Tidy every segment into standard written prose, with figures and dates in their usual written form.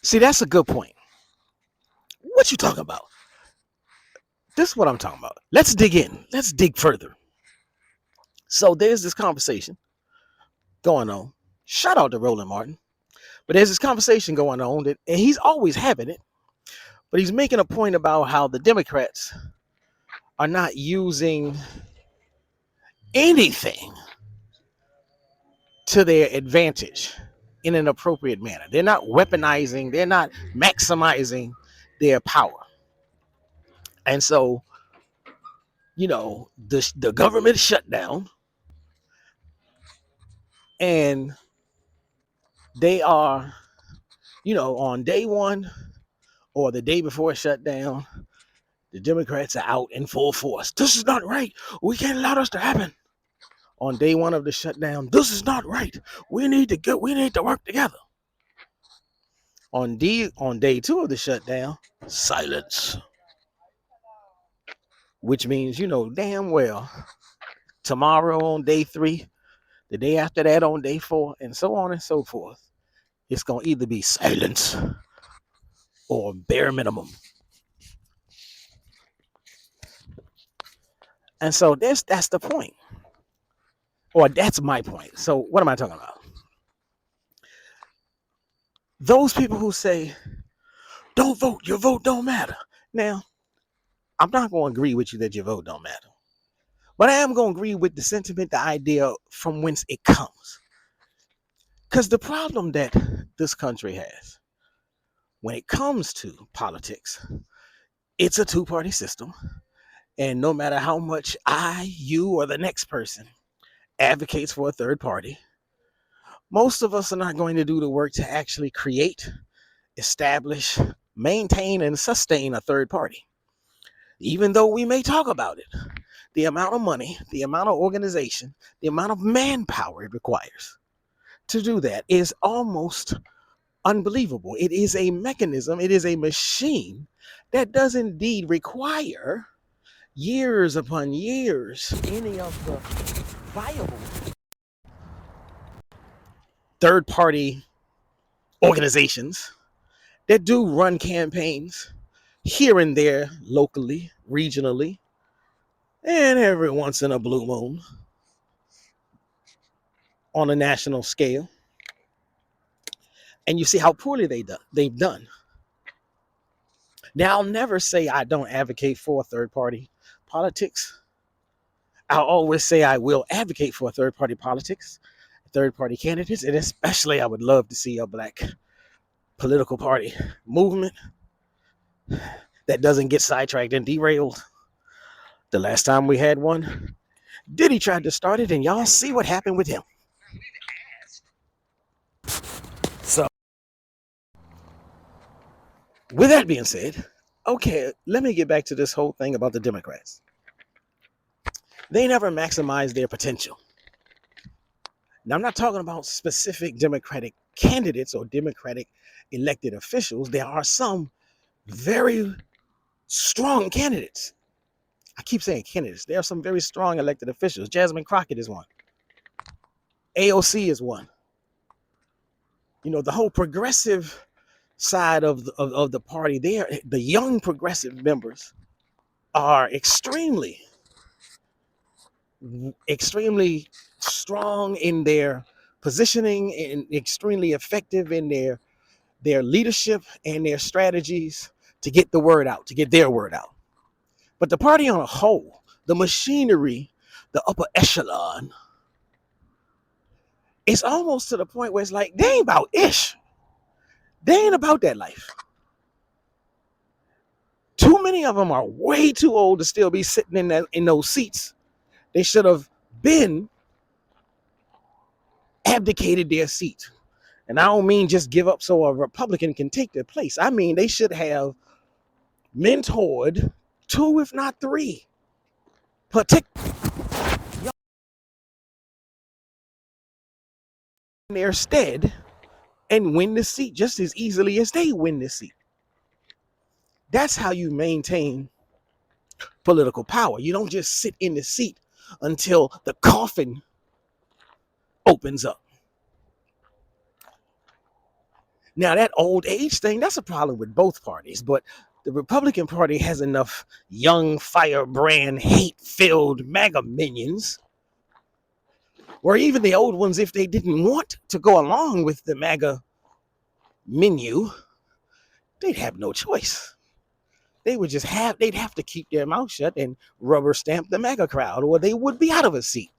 See, that's a good point. What you talking about? This is what I'm talking about. Let's dig in. Let's dig further. So there's this conversation going on. Shout out to Roland Martin. But there's this conversation going on that, and he's always having it, but he's making a point about how the Democrats are not using anything to their advantage in an appropriate manner. They're not weaponizing, they're not maximizing their power. And so, the government shut down, and they are, on day one or the day before it shut down, the Democrats are out in full force. This is not right. We can't allow this to happen. On day one of the shutdown, this is not right. We need to work together. On day two of the shutdown, silence. Which means damn well tomorrow on day three, the day after that on day four, and so on and so forth, it's gonna either be silence or bare minimum. And so that's the point. Or that's my point. So what am I talking about? Those people who say, don't vote, your vote don't matter. Now, I'm not going to agree with you that your vote don't matter. But I am going to agree with the sentiment, the idea from whence it comes. Because the problem that this country has when it comes to politics, it's a two-party system. And no matter how much you, or the next person advocates for a third party, most of us are not going to do the work to actually create, establish, maintain, and sustain a third party. Even though we may talk about it, the amount of money, the amount of organization, the amount of manpower it requires to do that is almost unbelievable. It is a mechanism, it is a machine that does indeed require years upon years any of the viable third party organizations that do run campaigns here and there, locally, regionally, and every once in a blue moon on a national scale. And you see how poorly they've done. Now, I'll never say I don't advocate for third party politics. I'll always say I will advocate for third party politics, third party candidates, and especially I would love to see a black political party movement that doesn't get sidetracked and derailed. The last time we had one, Diddy tried to start it, and y'all see what happened with him. So, with that being said, okay, let me get back to this whole thing about the Democrats. They never maximize their potential. Now, I'm not talking about specific Democratic candidates or Democratic elected officials. There are some very strong candidates. I keep saying candidates. There are some very strong elected officials. Jasmine Crockett is one. AOC is one. The whole progressive side of the party there, the young progressive members are extremely strong in their positioning and extremely effective in their leadership and their strategies to get the word out, to get their word out. But the party on a whole, the machinery, the upper echelon, it's almost to the point where it's like, they ain't about ish. They ain't about that life. Too many of them are way too old to still be sitting in those seats. They should have been abdicated their seat. And I don't mean just give up so a Republican can take their place. I mean, they should have mentored 2, if not 3, particularly in their stead and win the seat just as easily as they win the seat. That's how you maintain political power. You don't just sit in the seat until the coffin opens up. Now, that old age thing, that's a problem with both parties, but the Republican Party has enough young, firebrand, hate filled MAGA minions, or even the old ones, if they didn't want to go along with the MAGA menu, they'd have no choice. They'd have to keep their mouth shut and rubber stamp the MAGA crowd, or they would be out of a seat.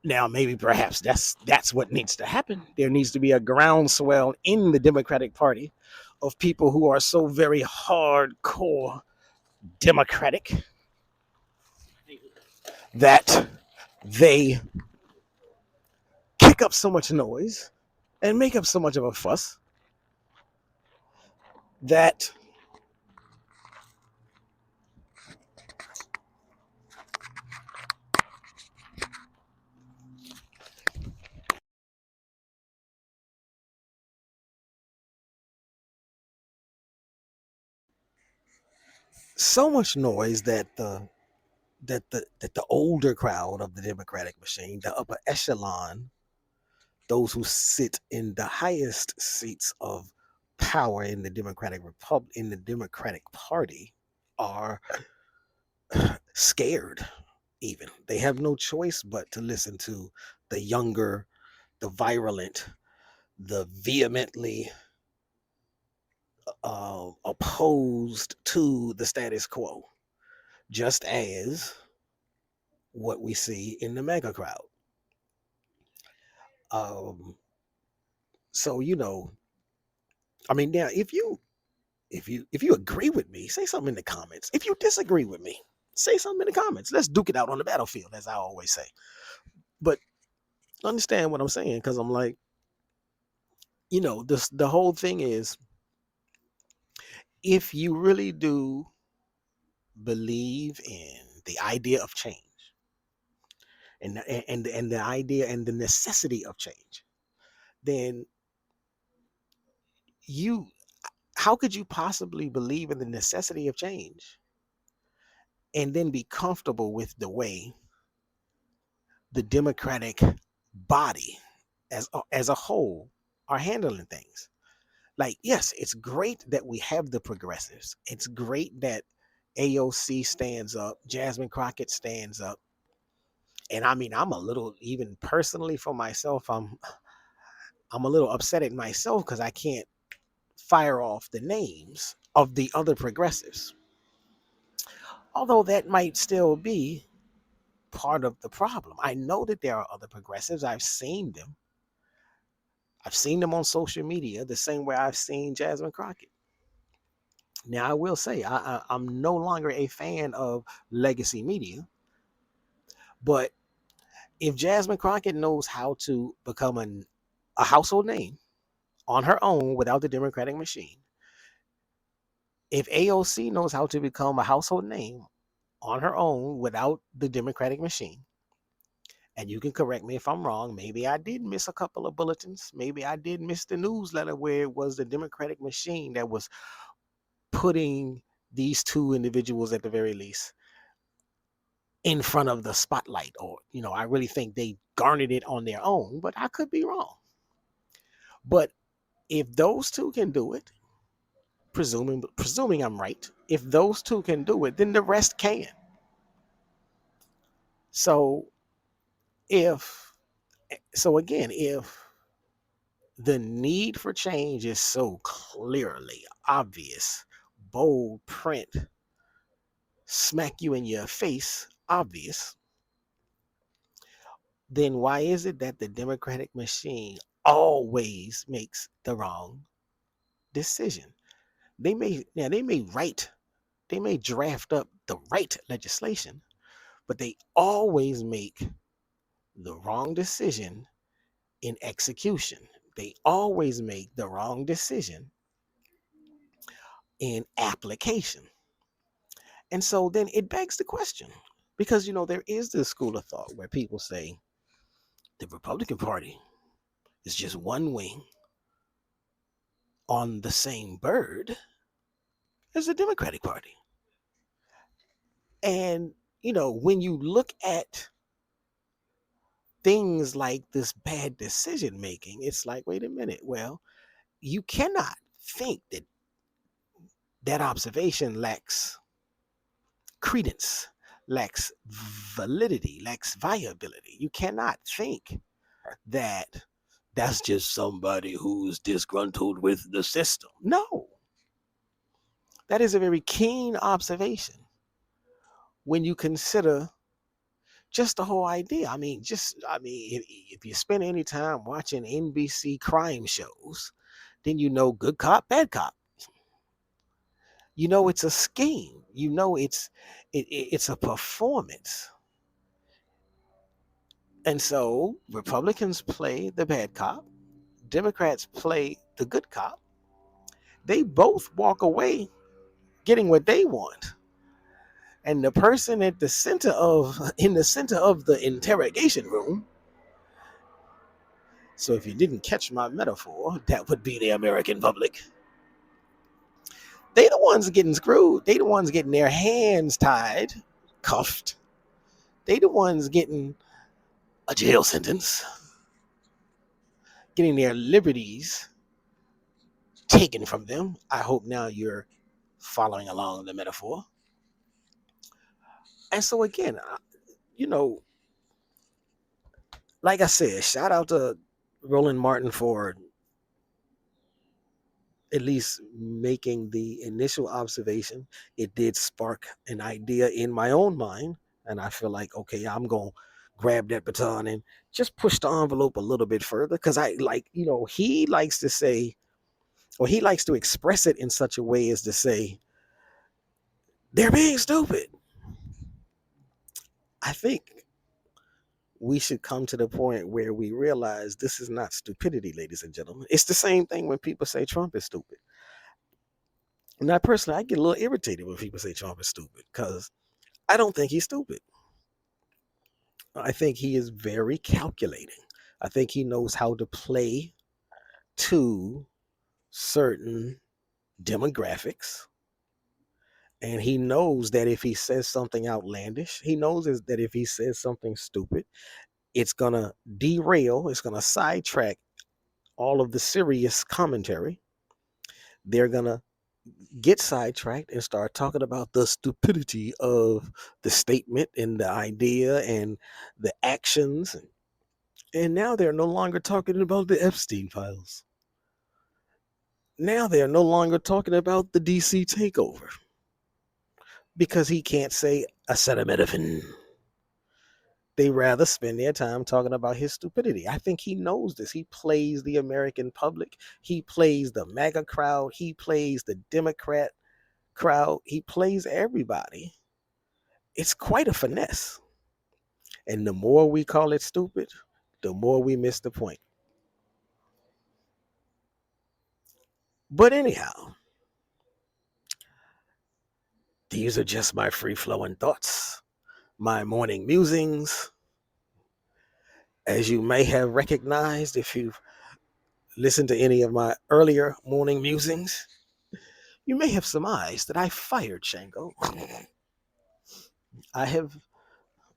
Now, maybe perhaps that's what needs to happen. There needs to be a groundswell in the Democratic Party of people who are so very hardcore Democratic that they kick up so much noise and make up so much of a fuss that so much noise that the older crowd of the Democratic machine, the upper echelon, those who sit in the highest seats of power in the Democratic Party, are scared. Even they have no choice but to listen to the younger, the virulent, the vehemently opposed to the status quo, just as what we see in the mega crowd. Um, so I mean, now if you agree with me, say something in the comments. If you disagree with me, say something in the comments. Let's duke it out on the battlefield, as I always say. But understand what I'm saying, because I'm like, the whole thing is, if you really do believe in the idea of change and the idea and the necessity of change, then you how could you possibly believe in the necessity of change and then be comfortable with the way the Democratic body as a whole are handling things? Like, yes, it's great that we have the progressives. It's great that AOC stands up, Jasmine Crockett stands up. And I mean, I'm a little, even personally for myself, I'm a little upset at myself because I can't fire off the names of the other progressives. Although that might still be part of the problem. I know that there are other progressives. I've seen them. I've seen them on social media the same way I've seen Jasmine Crockett. Now, I will say I'm no longer a fan of legacy media, but if Jasmine Crockett knows how to become a household name on her own without the Democratic machine, if AOC knows how to become a household name on her own without the Democratic machine, and you can correct me if I'm wrong, maybe I did miss a couple of bulletins, maybe I did miss the newsletter where it was the Democratic machine that was putting these two individuals at the very least in front of the spotlight, or I really think they garnered it on their own, but I could be wrong. But if those two can do it, presuming I'm right, if those two can do it, then the rest can. So if again, if the need for change is so clearly obvious, bold print, smack you in your face obvious, then why is it that the Democratic machine always makes the wrong decision? They may draft up the right legislation, but they always make the wrong decision in execution. They always make the wrong decision in application. And so then it begs the question, because there is this school of thought where people say the Republican Party is just one wing on the same bird as the Democratic Party. And when you look at things like this bad decision making, it's like, wait a minute, well, you cannot think that that observation lacks credence, lacks validity, lacks viability. You cannot think that that's just somebody who's disgruntled with the system. No, that is a very keen observation when you consider just the whole idea. If you spend any time watching NBC crime shows, then you know good cop, bad cop. You know it's a scheme. You know it's a performance. And so Republicans play the bad cop, Democrats play the good cop. They both walk away getting what they want. And the person at the center of in the center of the interrogation room, so if you didn't catch my metaphor, that would be the American public. They the ones getting screwed. They the ones getting their hands tied, cuffed. They the ones getting a jail sentence, getting their liberties taken from them. I hope now you're following along the metaphor. And so again, you know, like I said, shout out to Roland Martin for at least making the initial observation. It did spark an idea in my own mind. And I feel like, okay, I'm going to grab that baton and just push the envelope a little bit further. Because he likes to say, or he likes to express it in such a way as to say, they're being stupid. I think we should come to the point where we realize this is not stupidity, ladies and gentlemen. It's the same thing when people say Trump is stupid. Now, personally, I get a little irritated when people say Trump is stupid because I don't think he's stupid. I think he is very calculating. I think he knows how to play to certain demographics. And he knows that if he says something outlandish, he knows that if he says something stupid, it's going to derail, it's going to sidetrack all of the serious commentary. They're going to get sidetracked and start talking about the stupidity of the statement and the idea and the actions. And now they're no longer talking about the Epstein files. Now they're no longer talking about the DC takeover because he can't say acetaminophen. They rather spend their time talking about his stupidity. I think he knows this. He plays the American public. He plays the MAGA crowd. He plays the Democrat crowd. He plays everybody. It's quite a finesse. And the more we call it stupid, the more we miss the point. But anyhow, these are just my free-flowing thoughts, my morning musings. As you may have recognized if you've listened to any of my earlier morning musings, you may have surmised that I fired Shango.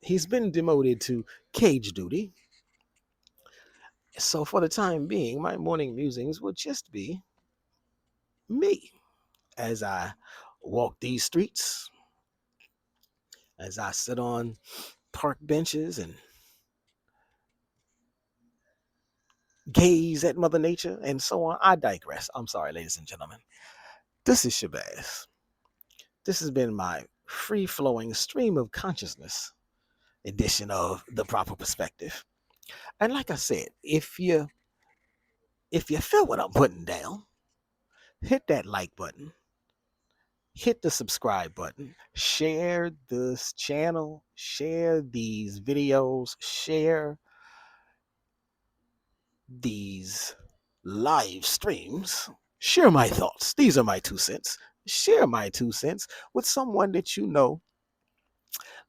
He's been demoted to cage duty. So for the time being, my morning musings will just be me as I walk these streets, as I sit on park benches and gaze at Mother Nature and so on. I digress. I'm sorry, ladies and gentlemen. This is Shabazz. This has been my free-flowing stream of consciousness edition of The Proper Perspective. And like I said, if you feel what I'm putting down, hit that like button, hit the subscribe button, share this channel, share these videos, share these live streams, share my thoughts. These are my 2 cents. Share my 2 cents with someone that you know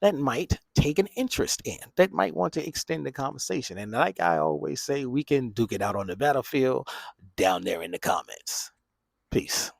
that might take an interest in, that might want to extend the conversation. And like I always say, we can duke it out on the battlefield down there in the comments. Peace.